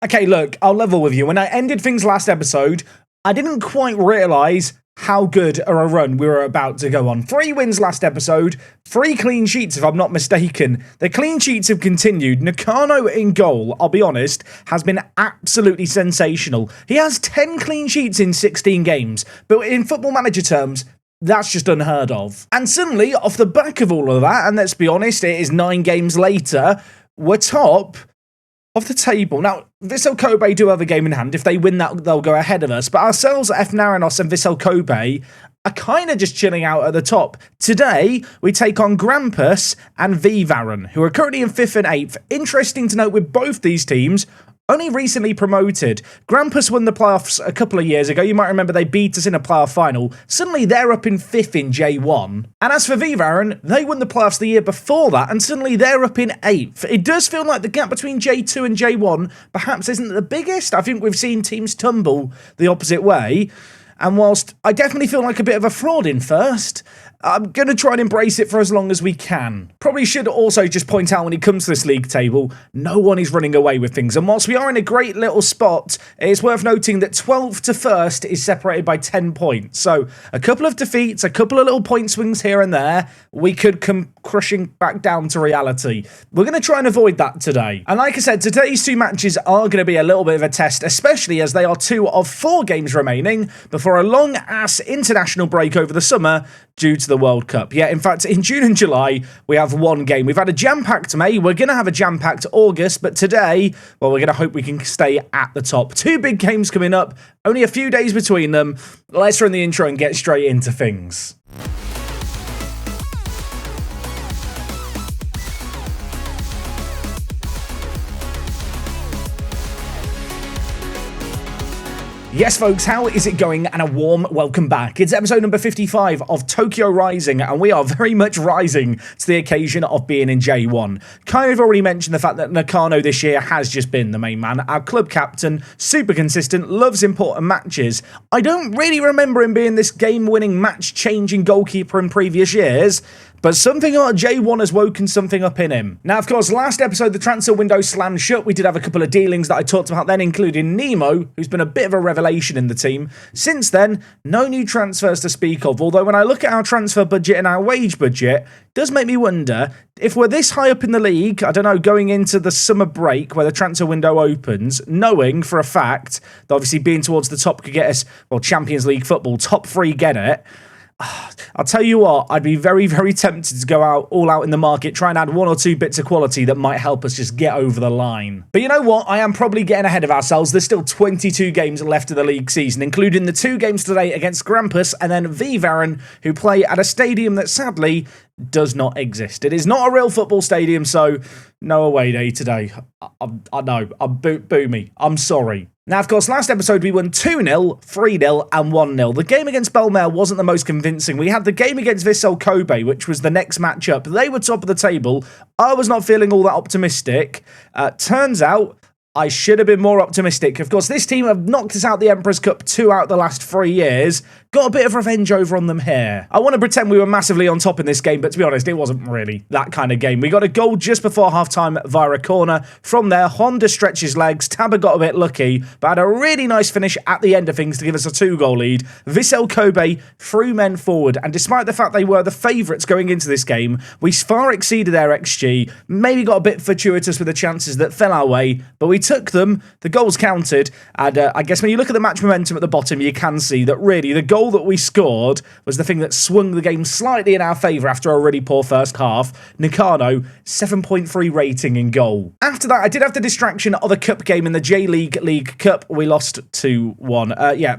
Okay, look, I'll level with you. When I ended things last episode, I didn't quite realise how good a run we were about to go on. 3 wins last episode, 3 clean sheets if I'm not mistaken. The clean sheets have continued. Nakano in goal, I'll be honest, has been absolutely sensational. He has 10 clean sheets in 16 games, but in Football Manager terms, that's just unheard of. And suddenly, off the back of all of that, and let's be honest, it is 9 games later, we're top of the table. Now, Vissel Kobe do have a game in hand. If they win that, they'll go ahead of us. But ourselves, FNaranos and Vissel Kobe are kind of just chilling out at the top. Today, we take on Grampus and V-Varen, who are currently in 5th and 8th. Interesting to note with both these teams, only recently promoted. Grampus won the playoffs a couple of years ago. You might remember they beat us in a playoff final. Suddenly they're up in 5th in J1. And as for V-Varen, they won the playoffs the year before that, and suddenly they're up in 8th. It does feel like the gap between J2 and J1 perhaps isn't the biggest. I think we've seen teams tumble the opposite way. And whilst I definitely feel like a bit of a fraud in first, I'm going to try and embrace it for as long as we can. Probably should also just point out when it comes to this league table, no one is running away with things. And whilst we are in a great little spot, it's worth noting that 12th to 1st is separated by 10 points. So a couple of defeats, a couple of little point swings here and there, we could come crushing back down to reality. We're going to try and avoid that today. And like I said, today's 2 matches are going to be a little bit of a test, especially as they are 2 of 4 games remaining before a long-ass international break over the summer due to the World Cup. Yeah, in fact, in June and July, we have 1 game. We've had a jam-packed May, we're going to have a jam-packed August, but today, well, we're going to hope we can stay at the top. 2 big games coming up, only a few days between them. Let's run the intro and get straight into things. Yes, folks, how is it going? And a warm welcome back. It's episode number 55 of Tokyo Rising, and we are very much rising to the occasion of being in J1. Kind of already mentioned the fact that Nakano this year has just been the main man, our club captain, super consistent, loves important matches. I don't really remember him being this game-winning, match-changing goalkeeper in previous years, but something about J1 has woken something up in him. Now, of course, last episode, the transfer window slammed shut. We did have a couple of dealings that I talked about then, including Nemo, who's been a bit of a revelation in the team. Since then, no new transfers to speak of, although when I look at our transfer budget and our wage budget, it does make me wonder, if we're this high up in the league, I don't know, going into the summer break where the transfer window opens, knowing for a fact that obviously being towards the top could get us, well, Champions League football, top 3 get it, I'll tell you what, I'd be very, very tempted to go all out in the market, try and add 1 or 2 bits of quality that might help us just get over the line. But you know what? I am probably getting ahead of ourselves. There's still 22 games left of the league season, including the 2 games today against Grampus and then V-Varen, who play at a stadium that sadly does not exist. It is not a real football stadium, so no away day today. I know, boo me. I'm sorry. Now, of course, last episode we won 2-0, 3-0 and 1-0. The game against Belmare wasn't the most convincing. We had the game against Vissel Kobe, which was the next matchup. They were top of the table. I was not feeling all that optimistic. Turns out I should have been more optimistic. Of course, this team have knocked us out the Emperor's Cup 2 out the last 3 years. Got a bit of revenge over on them here. I want to pretend we were massively on top in this game, but to be honest, it wasn't really that kind of game. We got a goal just before half-time via a corner. From there, Honda stretches legs. Taba got a bit lucky, but had a really nice finish at the end of things to give us a 2-goal lead. Vissel Kobe threw men forward, and despite the fact they were the favourites going into this game, we far exceeded their XG, maybe got a bit fortuitous with the chances that fell our way, but we took them, the goals counted, and I guess when you look at the match momentum at the bottom, you can see that really the goal that we scored was the thing that swung the game slightly in our favour after a really poor first half. Nakano, 7.3 rating in goal. After that, I did have the distraction of a cup game in the J-League League Cup. We lost 2-1.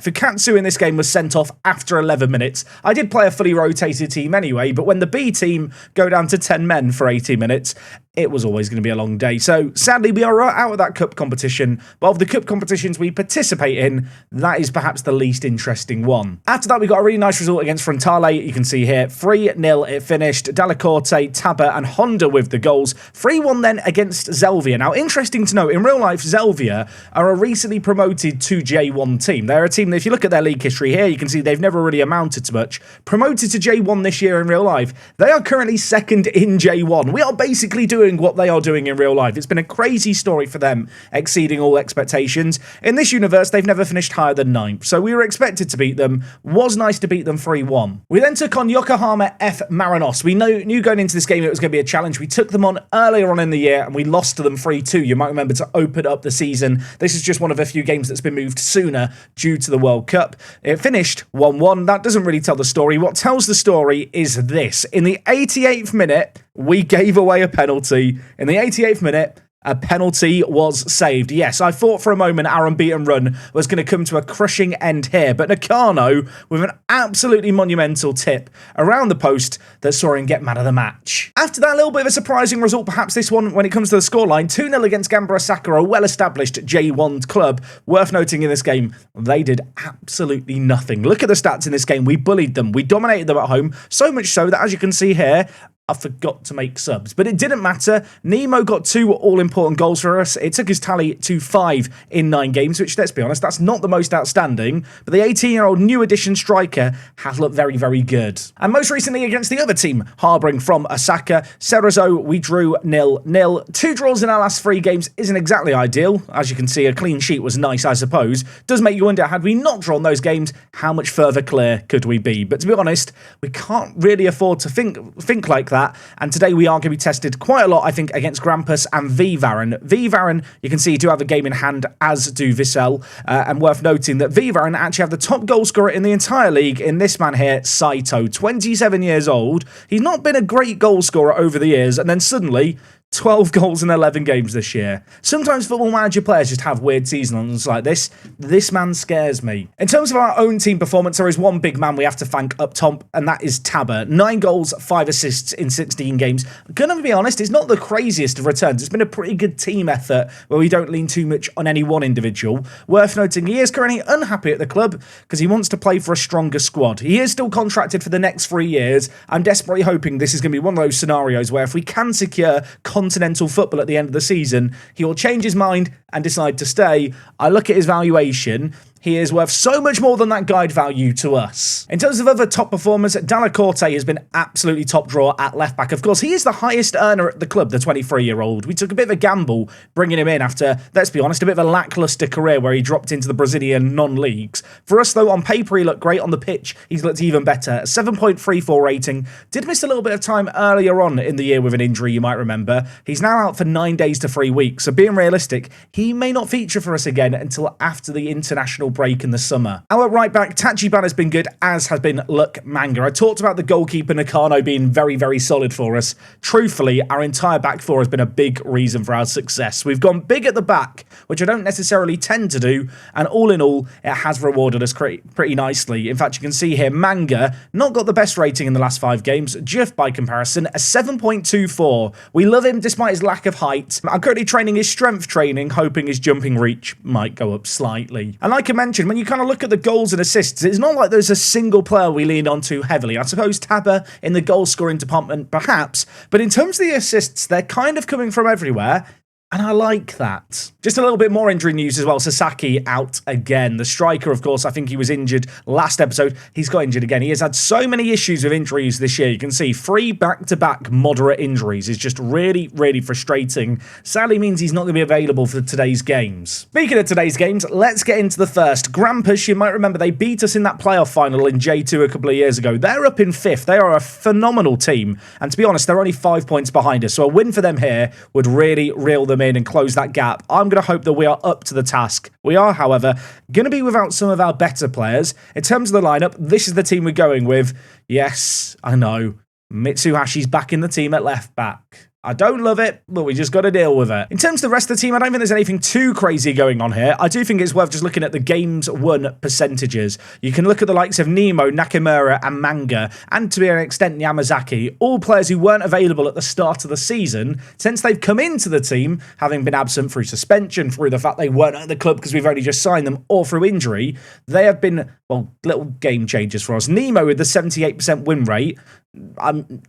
Fukatsu in this game was sent off after 11 minutes. I did play a fully rotated team anyway, but when the B team go down to 10 men for 80 minutes, it was always going to be a long day. So sadly, we are out of that cup competition, but of the cup competitions we participate in, that is perhaps the least interesting one. After that, we got a really nice result against Frontale. You can see here, 3-0 it finished. Delacorte, Taba and Honda with the goals. 3-1 then against Zelvia. Now, interesting to note, in real life, Zelvia are a recently promoted to J1 team. They're a team that, if you look at their league history here, you can see they've never really amounted to much. Promoted to J1 this year in real life. They are currently 2nd in J1. We are basically doing doing what they are doing in real life. It's been a crazy story for them, exceeding all expectations. In this universe, they've never finished higher than 9th, so we were expected to beat them. Was nice to beat them 3-1. We then took on Yokohama F. Marinos. We knew going into this game it was going to be a challenge. We took them on earlier on in the year, and we lost to them 3-2. You might remember, to open up the season. This is just one of a few games that's been moved sooner due to the World Cup. It finished 1-1. That doesn't really tell the story. What tells the story is this. In the 88th minute, we gave away a penalty. In the 88th minute, a penalty was saved. Yes, I thought for a moment our unbeaten run was going to come to a crushing end here, but Nakano with an absolutely monumental tip around the post that saw him get man of the match. After that, a little bit of a surprising result, perhaps this one when it comes to the scoreline, 2-0 against Gamba Osaka, a well-established J1 club. Worth noting in this game, they did absolutely nothing. Look at the stats in this game. We bullied them. We dominated them at home, so much so that, as you can see here, I forgot to make subs, but it didn't matter. Nemo got 2 all-important goals for us. It took his tally to 5 in 9 games, which, let's be honest, that's not the most outstanding, but the 18-year-old new addition striker has looked very, very good. And most recently against the other team, harbouring from Osaka, Cerezo, we drew 0-0. 2 draws in our last 3 games isn't exactly ideal. As you can see, a clean sheet was nice, I suppose. Does make you wonder, had we not drawn those games, how much further clear could we be? But to be honest, we can't really afford to think like that. And today we are going to be tested quite a lot, I think, against Grampus and V-Varen. V-Varen, you can see, do have a game in hand, as do Vissel. And worth noting that V-Varen actually have the top goal scorer in the entire league in this man here, Saito, 27 years old. He's not been a great goal scorer over the years, and then suddenly 12 goals in 11 games this year. Sometimes Football Manager players just have weird seasons like this. This man scares me. In terms of our own team performance, there is one big man we have to thank up top, and that is Tabber. 9 goals, 5 assists in 16 games. I'm gonna be honest, it's not the craziest of returns. It's been a pretty good team effort where we don't lean too much on any one individual. Worth noting, he is currently unhappy at the club because he wants to play for a stronger squad. He is still contracted for the next 3 years. I'm desperately hoping this is going to be one of those scenarios where if we can secure continental football at the end of the season, he will change his mind and decide to stay. I look at his valuation. He is worth so much more than that guide value to us. In terms of other top performers, Dalla Corte has been absolutely top drawer at left back. Of course, he is the highest earner at the club, the 23-year-old. We took a bit of a gamble bringing him in after, let's be honest, a bit of a lacklustre career where he dropped into the Brazilian non-leagues. For us, though, on paper, he looked great. On the pitch, he's looked even better. A 7.34 rating. Did miss a little bit of time earlier on in the year with an injury, you might remember. He's now out for 9 days to 3 weeks. So being realistic, he may not feature for us again until after the international break in the summer. Our right back, Tachiban, has been good, as has been Luck Manga. I talked about the goalkeeper Nakano being very, very solid for us. Truthfully, our entire back four has been a big reason for our success. We've gone big at the back, which I don't necessarily tend to do, and all in all, it has rewarded us pretty nicely. In fact, you can see here, Manga not got the best rating in the last 5 games, just by comparison, a 7.24. We love him despite his lack of height. I'm currently training his strength training, hoping his jumping reach might go up slightly. And like I mentioned, when you kind of look at the goals and assists, it's not like there's a single player we lean on too heavily. I suppose Tabber in the goal scoring department, perhaps, but in terms of the assists, they're kind of coming from everywhere. And I like that. Just a little bit more injury news as well. Sasaki out again. The striker, of course, I think he was injured last episode. He's got injured again. He has had so many issues with injuries this year. You can see 3 back-to-back moderate injuries is just really, really frustrating. Sadly means he's not going to be available for today's games. Speaking of today's games, let's get into the first. Grampus, you might remember, they beat us in that playoff final in J2 a couple of years ago. They're up in 5th. They are a phenomenal team. And to be honest, they're only 5 points behind us. So a win for them here would really reel them in and close that gap. I'm going to hope that we are up to the task. We are, however, going to be without some of our better players. In terms of the lineup, this is the team we're going with. Yes, I know. Mitsuhashi's back in the team at left back. I don't love it, but we just got to deal with it. In terms of the rest of the team, I don't think there's anything too crazy going on here. I do think it's worth just looking at the games won percentages. You can look at the likes of Nemo, Nakamura, and Manga, and to an extent Yamazaki, all players who weren't available at the start of the season. Since they've come into the team, having been absent through suspension, through the fact they weren't at the club because we've only just signed them, or through injury, they have been, well, little game changers for us. Nemo with the 78% win rate.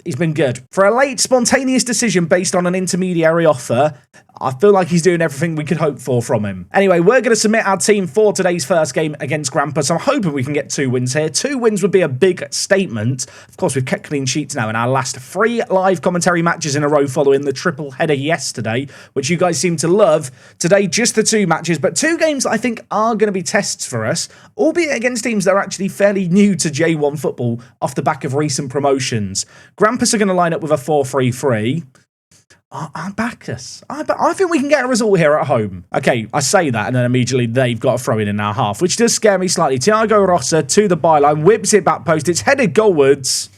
he's been good. For a late, spontaneous decision based on an intermediary offer, I feel like he's doing everything we could hope for from him. Anyway, we're going to submit our team for today's first game against Grampus. I'm hoping we can get 2 wins here. 2 wins would be a big statement. Of course, we've kept clean sheets now in our last 3 live commentary matches in a row following the triple header yesterday, which you guys seem to love. Today, just the 2 matches, but 2 games that I think are going to be tests for us, albeit against teams that are actually fairly new to J1 football off the back of recent promotions. Grampus are going to line up with a 4-3-3. I back us. I think we can get a result here at home. Okay, I say that, and then immediately they've got a throw in our half, which does scare me slightly. Thiago Rossa to the byline, whips it back post. It's headed goalwards.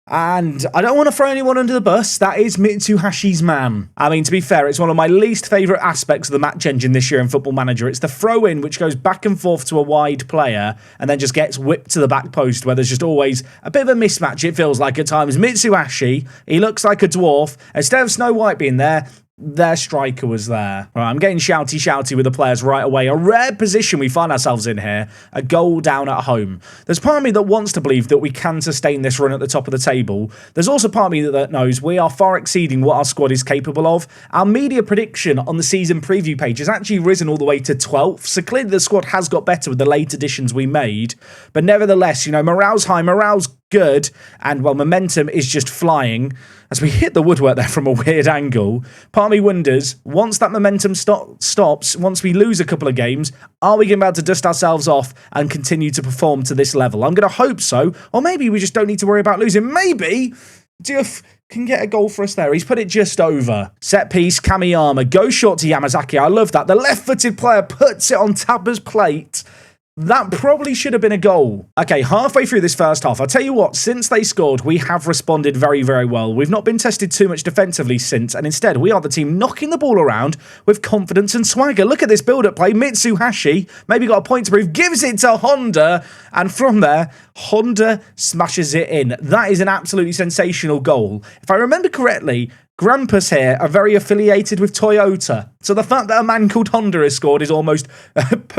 And I don't want to throw anyone under the bus. That is Mitsuhashi's man. I mean, to be fair, it's one of my least favourite aspects of the match engine this year in Football Manager. It's the throw-in, which goes back and forth to a wide player and then just gets whipped to the back post, where there's just always a bit of a mismatch, it feels like at times. Mitsuhashi, he looks like a dwarf. Instead of Snow White being there, their striker was there. Right, I'm getting shouty with the players right away. A rare position we find ourselves in here. A goal down at home. There's part of me that wants to believe that we can sustain this run at the top of the table. There's also part of me that knows we are far exceeding what our squad is capable of. Our media prediction on the season preview page has actually risen all the way to 12th. So clearly the squad has got better with the late additions we made. But nevertheless, you know, morale's high, morale's good, and well, momentum is just flying as we hit the woodwork there from a weird angle. Part of me wonders, once that momentum stops, once we lose a couple of games, are we going to be able to dust ourselves off and continue to perform to this level? I'm going to hope so, or maybe we just don't need to worry about losing. Maybe Diouf can get a goal for us there. He's put it just over. Set piece, Kamiyama, go short to Yamazaki. I love that. The left-footed player puts it on Taba's plate. That probably should have been a goal. Okay, halfway through this first half, I'll tell you what, since they scored, we have responded very, very well. We've not been tested too much defensively since, and instead, we are the team knocking the ball around with confidence and swagger. Look at this build-up play. Mitsuhashi, maybe got a point to prove, gives it to Honda, and from there, Honda smashes it in. That is an absolutely sensational goal. If I remember correctly, Grampus here are very affiliated with Toyota, so the fact that a man called Honda has scored is almost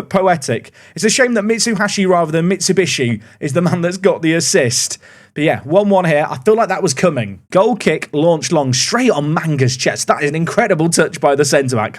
poetic. It's a shame that Mitsuhashi rather than Mitsubishi is the man that's got the assist. But yeah, 1-1 here. I feel like that was coming. Goal kick, launched long, straight on Manga's chest. That is an incredible touch by the centre-back.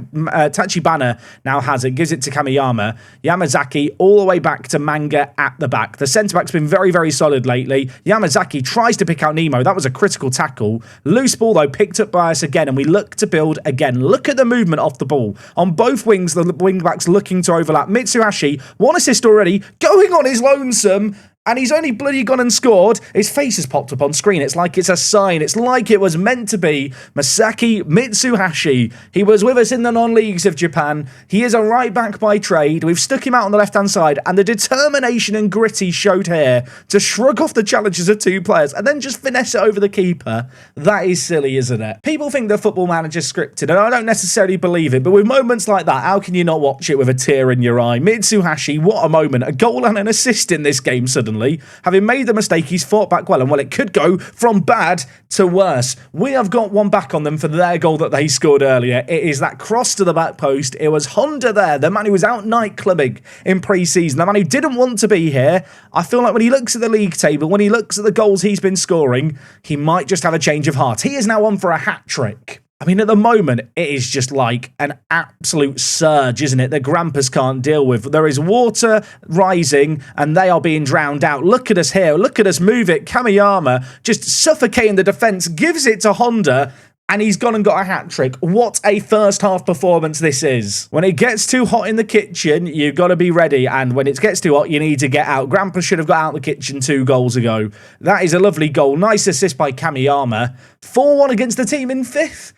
Tachibana now has it, gives it to Kamiyama. Yamazaki all the way back to Manga at the back. The centre-back's been very, very solid lately. Yamazaki tries to pick out Nemo. That was a critical tackle. Loose ball, though, picked up by us again, and we look to build again. Look at the movement off the ball. On both wings, the wing-backs looking to overlap. Mitsuhashi, 1 assist already, going on his lonesome. And he's only bloody gone and scored. His face has popped up on screen. It's like it's a sign. It's like it was meant to be. Masaki Mitsuhashi. He was with us in the non-leagues of Japan. He is a right back by trade. We've stuck him out on the left-hand side. And the determination and grit he showed here to shrug off the challenges of 2 players and then just finesse it over the keeper. That is silly, isn't it? People think that Football Manager's scripted, and I don't necessarily believe it. But with moments like that, how can you not watch it with a tear in your eye? Mitsuhashi, what a moment. A goal and an assist in this game suddenly. Having made the mistake, he's fought back well, and well, it could go from bad to worse. We have got one back on them for their goal that they scored earlier. It is that cross to the back post. It was Honda there, the man who was out nightclubbing in pre-season, the man who didn't want to be here. I feel like when he looks at the league table, when he looks at the goals he's been scoring, he might just have a change of heart. He is now on for a hat-trick. I mean, at the moment, it is just like an absolute surge, isn't it, that Grampus can't deal with. There is water rising, and they are being drowned out. Look at us here. Look at us move it. Kamiyama just suffocating the defence, gives it to Honda, and he's gone and got a hat-trick. What a first-half performance this is. When it gets too hot in the kitchen, you've got to be ready. And when it gets too hot, you need to get out. Grampus should have got out of the kitchen 2 goals ago. That is a lovely goal. Nice assist by Kamiyama. 4-1 against the team in 5th.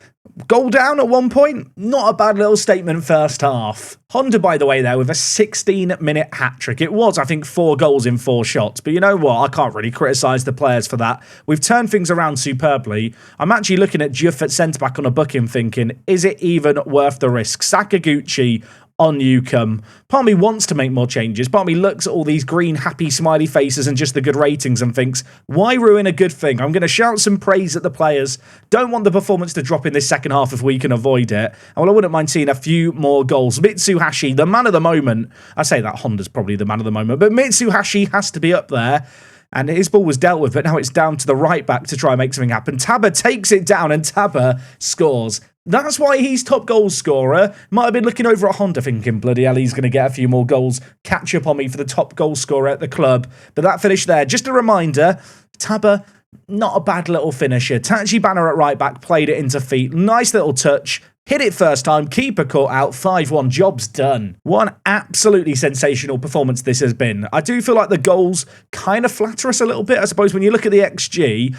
Goal down at one point. Not a bad little statement first half. Honda, by the way, there with a 16-minute hat-trick. It was, I think, 4 goals in 4 shots. But you know what? I can't really criticise the players for that. We've turned things around superbly. I'm actually looking at Diouf at centre-back on a booking thinking, is it even worth the risk? Sakaguchi on Newcombe. Part of me wants to make more changes. Part of me looks at all these green, happy, smiley faces and just the good ratings and thinks, why ruin a good thing? I'm going to shout some praise at the players. Don't want the performance to drop in this second half if we can avoid it. And well, I wouldn't mind seeing a few more goals. Mitsuhashi, the man of the moment. I say that Honda's probably the man of the moment, but Mitsuhashi has to be up there. And his ball was dealt with, but now it's down to the right back to try and make something happen. Tabba takes it down and Tabba scores. That's why he's top goal scorer. Might have been looking over at Honda thinking, bloody hell, he's going to get a few more goals, catch up on me for the top goal scorer at the club. But that finish there, just a reminder, Tabba, not a bad little finisher. Tachibana at right back, played it into feet. Nice little touch. Hit it first time, keeper caught out, 5-1, job's done. What an absolutely sensational performance this has been. I do feel like the goals kind of flatter us a little bit. I suppose when you look at the XG,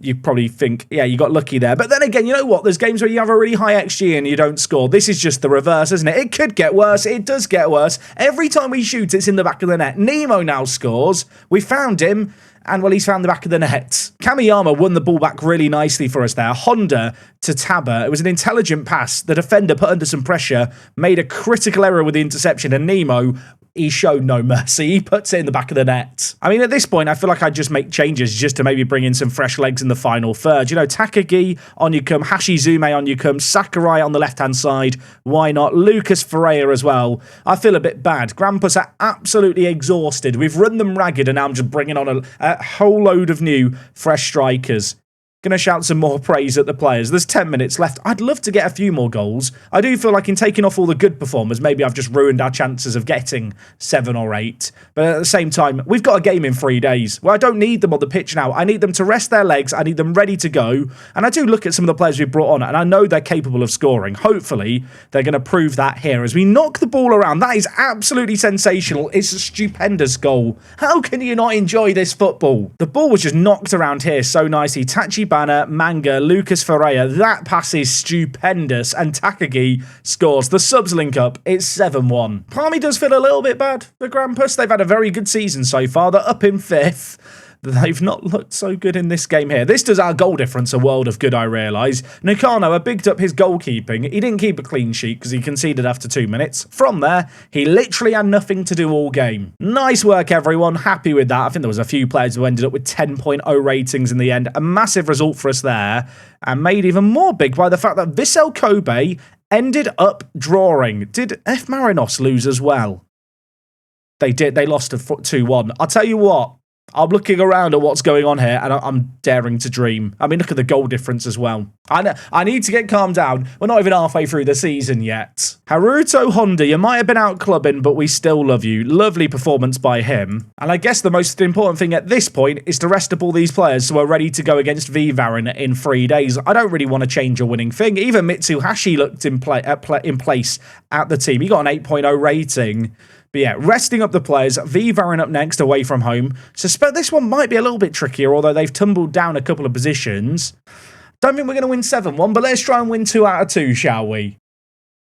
you probably think, yeah, you got lucky there. But then again, you know what? There's games where you have a really high XG and you don't score. This is just the reverse, isn't it? It could get worse. It does get worse. Every time we shoot, it's in the back of the net. Nemo now scores. We found him. And, well, he's found the back of the net. Kamiyama won the ball back really nicely for us there. Honda to Tabba. It was an intelligent pass. The defender put under some pressure, made a critical error with the interception, and Nemo, he showed no mercy. He puts it in the back of the net. I mean, at this point, I feel like I'd just make changes just to maybe bring in some fresh legs in the final third. You know, Takagi on you come, Hashizume on you come, Sakurai on the left-hand side. Why not? Lucas Ferreira as well. I feel a bit bad. Grampus are absolutely exhausted. We've run them ragged, and now I'm just bringing on a whole load of new, fresh strikers. Going to shout some more praise at the players. There's 10 minutes left. I'd love to get a few more goals. I do feel like in taking off all the good performers, maybe I've just ruined our chances of getting 7 or 8. But at the same time, we've got a game in 3 days. Well, I don't need them on the pitch now. I need them to rest their legs. I need them ready to go. And I do look at some of the players we've brought on, and I know they're capable of scoring. Hopefully, they're going to prove that here as we knock the ball around. That is absolutely sensational. It's a stupendous goal. How can you not enjoy this football? The ball was just knocked around here so nicely. Tachibana, Manga, Lucas Ferreira, that pass is stupendous, and Takagi scores. The subs link up, it's 7-1. Palmy does feel a little bit bad for Grampus. They've had a very good season so far. They're up in 5th. They've not looked so good in this game here. This does our goal difference a world of good, I realise. Nakano, I bigged up his goalkeeping. He didn't keep a clean sheet because he conceded after 2 minutes. From there, he literally had nothing to do all game. Nice work, everyone. Happy with that. I think there was a few players who ended up with 10.0 ratings in the end. A massive result for us there. And made even more big by the fact that Vissel Kobe ended up drawing. Did F. Marinos lose as well? They did. They lost to 2-1. I'll tell you what. I'm looking around at what's going on here, and I'm daring to dream. I mean, look at the goal difference as well. I need to get calmed down. We're not even halfway through the season yet. Haruto Honda, you might have been out clubbing, but we still love you. Lovely performance by him. And I guess the most important thing at this point is to rest up all these players so we're ready to go against V-Varen in 3 days. I don't really want to change a winning thing. Even Mitsuhashi looked in place at the team. He got an 8.0 rating. But yeah, resting up the players. V-Varen up next, away from home. Suspect this one might be a little bit trickier, although they've tumbled down a couple of positions. Don't think we're going to win 7-1, but let's try and win 2 out of 2, shall we?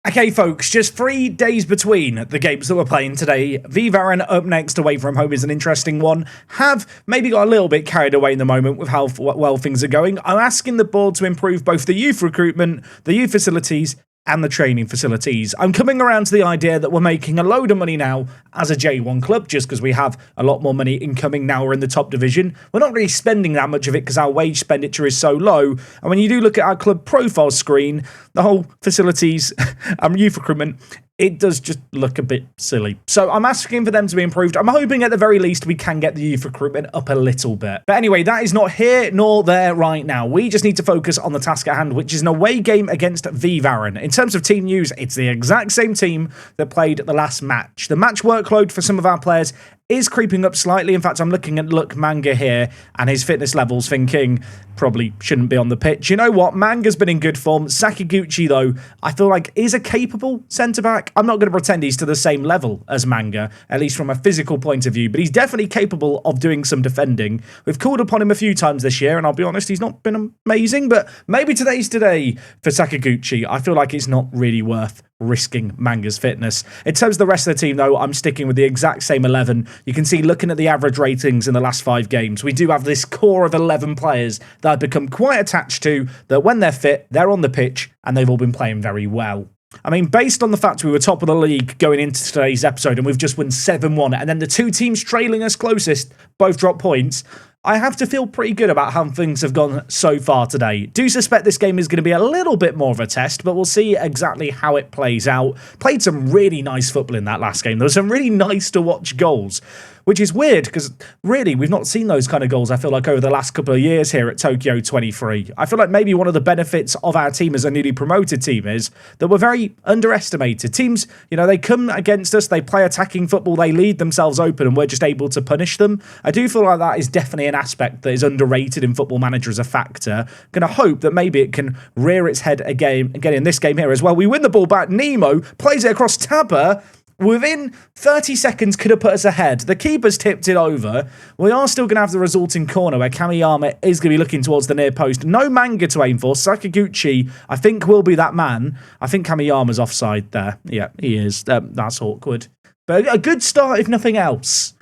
Okay, folks, just 3 days between the games that we're playing today. V-Varen up next, away from home, is an interesting one. Have maybe got a little bit carried away in the moment with how well things are going. I'm asking the board to improve both the youth recruitment, the youth facilities, and the training facilities. I'm coming around to the idea that we're making a load of money now as a J1 club, just because we have a lot more money incoming now we're in the top division. We're not really spending that much of it because our wage expenditure is so low. And when you do look at our club profile screen, the whole facilities and youth recruitment, it does just look a bit silly. So I'm asking for them to be improved. I'm hoping at the very least we can get the youth recruitment up a little bit. But anyway, that is not here nor there right now. We just need to focus on the task at hand, which is an away game against V-Varen. In terms of team news, it's the exact same team that played the last match. The match workload for some of our players is creeping up slightly. In fact, I'm looking at Manga here and his fitness levels, thinking probably shouldn't be on the pitch. You know what? Manga's been in good form. Sakiguchi, though, I feel like is a capable centre-back. I'm not going to pretend he's to the same level as Manga, at least from a physical point of view, but he's definitely capable of doing some defending. We've called upon him a few times this year, and I'll be honest, he's not been amazing, but maybe today's today for Sakiguchi. I feel like it's not really worth risking Manga's fitness. In terms of the rest of the team, though, I'm sticking with the exact same 11. You can see, looking at the average ratings in the last 5 games, we do have this core of 11 players that I've become quite attached to, that when they're fit, they're on the pitch, and they've all been playing very well. I mean, based on the fact we were top of the league going into today's episode, and we've just won 7-1, and then the 2 teams trailing us closest both drop points, I have to feel pretty good about how things have gone so far today. Do suspect this game is going to be a little bit more of a test, but we'll see exactly how it plays out. Played some really nice football in that last game. There were some really nice to watch goals, which is weird because really we've not seen those kind of goals, I feel like, over the last couple of years here at Tokyo 23. I feel like maybe one of the benefits of our team as a newly promoted team is that we're very underestimated. Teams, you know, they come against us, they play attacking football, they lead themselves open, and we're just able to punish them. I do feel like that is definitely an aspect that is underrated in Football Manager as a factor. Going to hope that maybe it can rear its head again in this game here as well. We win the ball back. Nemo plays it across Tabba. Within 30 seconds could have put us ahead. The keeper's tipped it over. We are still going to have the resulting corner where Kamiyama is going to be looking towards the near post. No Manga to aim for. Sakaguchi, I think, will be that man. I think Kamiyama's offside there. Yeah, he is. That's awkward. But a good start, if nothing else.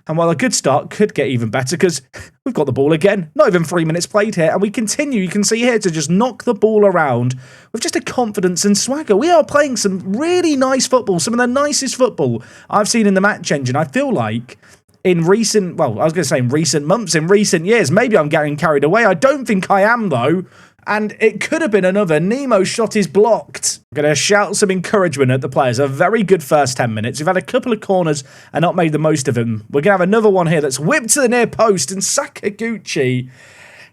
And while a good start could get even better because we've got the ball again. Not even 3 minutes played here. And we continue, you can see here, to just knock the ball around with just a confidence and swagger. We are playing some really nice football. Some of the nicest football I've seen in the match engine. I feel like in recent, well, I was going to say in recent months, in recent years. Maybe I'm getting carried away. I don't think I am, though. And it could have been another. Nemo's shot is blocked. I'm going to shout some encouragement at the players. A very good first 10 minutes. We've had a couple of corners and not made the most of them. We're going to have another one here that's whipped to the near post. And Sakaguchi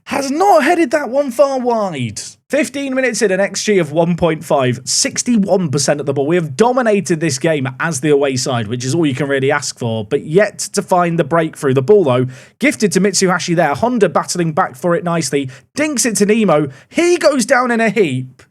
has not headed that one far wide. 15 minutes in, an XG of 1.5, 61% of the ball. We have dominated this game as the away side, which is all you can really ask for, but yet to find the breakthrough. The ball, though, gifted to Mitsuhashi there. Honda battling back for it nicely. Dinks it to Nemo. He goes down in a heap.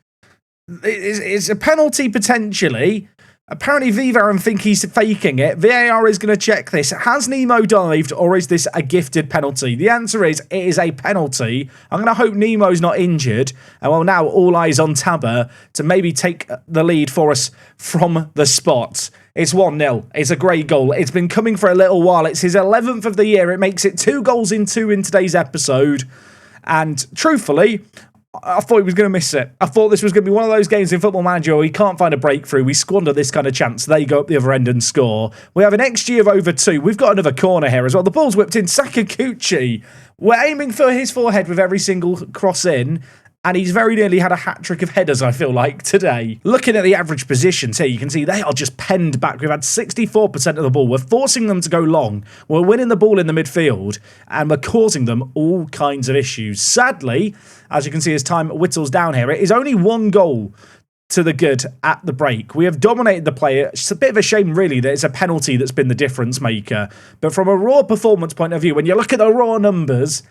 It's a penalty, potentially. Apparently, V-Varen think he's faking it. VAR is going to check this. Has Nemo dived, or is this a gifted penalty? The answer is, it is a penalty. I'm going to hope Nemo's not injured. And well, now all eyes on Tabba to maybe take the lead for us from the spot. It's 1-0. It's a great goal. It's been coming for a little while. It's his 11th of the year. It makes it 2 goals in 2 in today's episode. And truthfully, I thought he was going to miss it. I thought this was going to be one of those games in Football Manager where we can't find a breakthrough. We squander this kind of chance. They go up the other end and score. We have an XG of over 2. We've got another corner here as well. The ball's whipped in. Sakaguchi. We're aiming for his forehead with every single cross in. And he's very nearly had a hat-trick of headers, I feel like, today. Looking at the average positions here, you can see they are just penned back. We've had 64% of the ball. We're forcing them to go long. We're winning the ball in the midfield, and we're causing them all kinds of issues. Sadly, as you can see as time whittles down here, it is only 1 goal to the good at the break. We have dominated the play. It's a bit of a shame, really, that it's a penalty that's been the difference maker. But from a raw performance point of view, when you look at the raw numbers,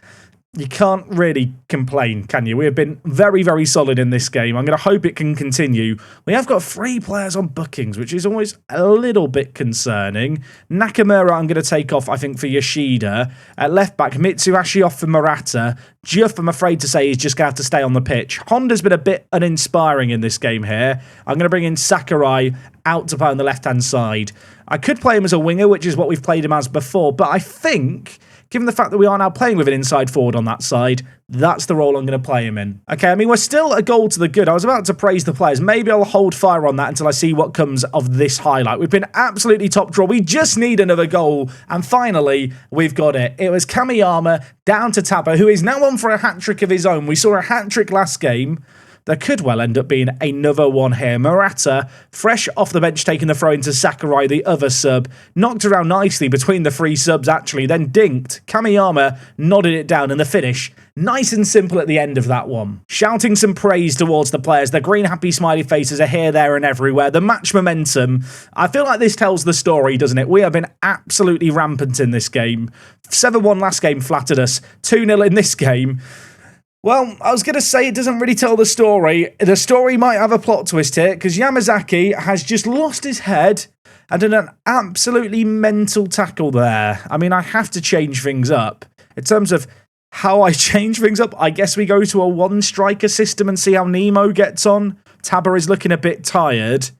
you can't really complain, can you? We have been very, very solid in this game. I'm going to hope it can continue. We have got 3 players on bookings, which is always a little bit concerning. Nakamura I'm going to take off, I think, for Yoshida. At left back, Mitsuhashi off for Murata. Juff, I'm afraid to say, he's just going to have to stay on the pitch. Honda's been a bit uninspiring in this game here. I'm going to bring in Sakurai out to play on the left-hand side. I could play him as a winger, which is what we've played him as before, but I think, given the fact that we are now playing with an inside forward on that side, that's the role I'm going to play him in. Okay, I mean, we're still a goal to the good. I was about to praise the players. Maybe I'll hold fire on that until I see what comes of this highlight. We've been absolutely top draw. We just need another goal. And finally, we've got it. It was Kamiyama down to Tabba, who is now on for a hat-trick of his own. We saw a hat-trick last game. There could well end up being another one here. Murata, fresh off the bench, taking the throw into Sakurai, the other sub. Knocked around nicely between the 3 subs, actually. Then dinked. Kamiyama nodded it down, and the finish, nice and simple at the end of that one. Shouting some praise towards the players. The green happy smiley faces are here, there, and everywhere. The match momentum. I feel like this tells the story, doesn't it? We have been absolutely rampant in this game. 7-1 last game flattered us. 2-0 in this game. Well, I was going to say it doesn't really tell the story. The story might have a plot twist here, because Yamazaki has just lost his head and done an absolutely mental tackle there. I mean, I have to change things up. In terms of how I change things up, I guess we go to a 1-striker system and see how Nemo gets on. Tabba is looking a bit tired.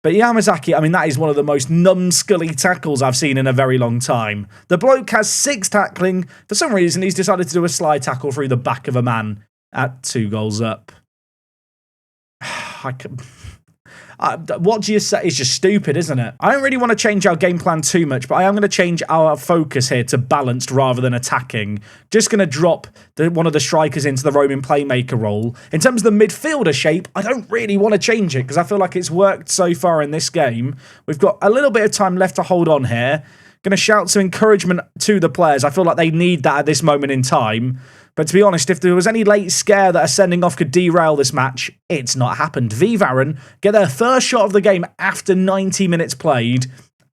But Yamazaki, I mean, that is one of the most numbskully tackles I've seen in a very long time. The bloke has 6 tackling. For some reason, he's decided to do a slide tackle through the back of a man at 2 goals up. What do you say is just stupid, isn't it? I don't really want to change our game plan too much, but I am going to change our focus here to balanced rather than attacking. Just going to drop one of the strikers into the roaming playmaker role. In terms of the midfielder shape, I don't really want to change it because I feel like it's worked so far in this game. We've got a little bit of time left to hold on here. Going to shout some encouragement to the players. I feel like they need that at this moment in time. But to be honest, if there was any late scare that a sending off could derail this match, it's not happened. V-Varen get their first shot of the game after 90 minutes played,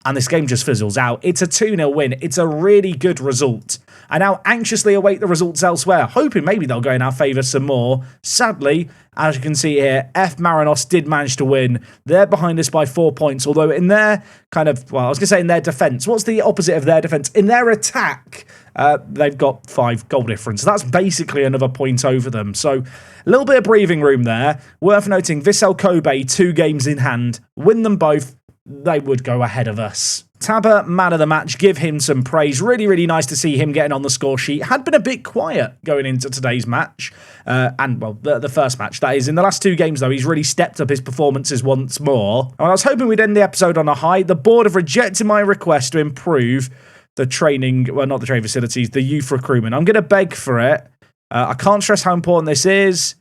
and this game just fizzles out. It's a 2-0 win. It's a really good result. I now anxiously await the results elsewhere, hoping maybe they'll go in our favour some more. Sadly, as you can see here, F-Marinos did manage to win. They're behind us by 4 points, although in their kind of, well, I was going to say in their defence. What's the opposite of their defence? In their attack, they've got 5 goal difference. That's basically another point over them. So a little bit of breathing room there. Worth noting, Vissel Kobe, 2 games in hand. Win them both, they would go ahead of us. Tabba, man of the match, give him some praise. Really, really nice to see him getting on the score sheet. Had been a bit quiet going into today's match. The first match, that is. In the last 2 games, though, he's really stepped up his performances once more. And I was hoping we'd end the episode on a high. The board have rejected my request to improve the training, well, not the training facilities, the youth recruitment. I'm going to beg for it. I can't stress how important this is.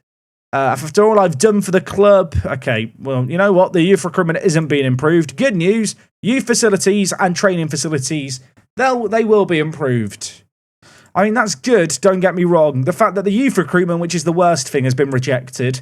After all I've done for the club, okay, well, you know what? The youth recruitment isn't being improved. Good news, youth facilities and training facilities, they will be improved. I mean, that's good, don't get me wrong. The fact that the youth recruitment, which is the worst thing, has been rejected,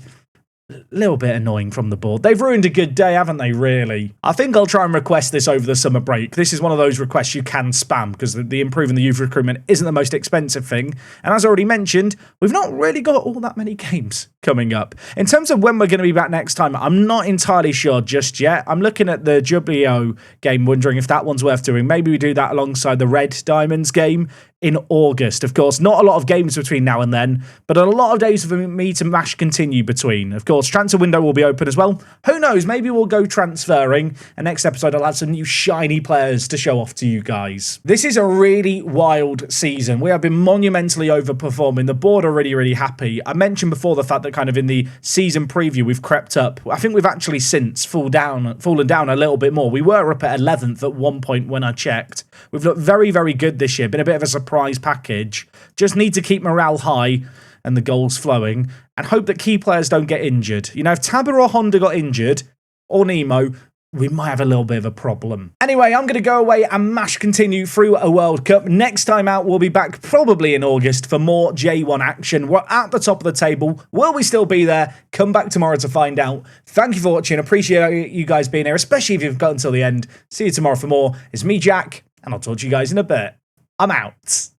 a little bit annoying from the board. They've ruined a good day, haven't they, really? I think I'll try and request this over the summer break. This is one of those requests you can spam because the improving the youth recruitment isn't the most expensive thing. And as I already mentioned, we've not really got all that many games coming up. In terms of when we're going to be back next time, I'm not entirely sure just yet. I'm looking at the Jubileo game, wondering if that one's worth doing. Maybe we do that alongside the Red Diamonds game in August. Of course, not a lot of games between now and then, but a lot of days for me to mash continue between. Of course, transfer window will be open as well. Who knows, maybe we'll go transferring, and next episode I'll have some new shiny players to show off to you guys. This is a really wild season. We have been monumentally overperforming. The board are really, really happy. I mentioned before the fact that kind of in the season preview we've crept up. I think we've actually since fallen down a little bit more. We were up at 11th at one point when I checked. We've looked very, very good this year. Been a bit of a surprise package. Just need to keep morale high and the goals flowing and hope that key players don't get injured. You know, if Tabba or Honda got injured, or Nemo, we might have a little bit of a problem. Anyway, I'm going to go away and mash continue through a World Cup. Next time out, we'll be back probably in August for more J1 action. We're at the top of the table. Will we still be there? Come back tomorrow to find out. Thank you for watching. Appreciate you guys being here, especially if you've got until the end. See you tomorrow for more. It's me, Jack, and I'll talk to you guys in a bit. I'm out.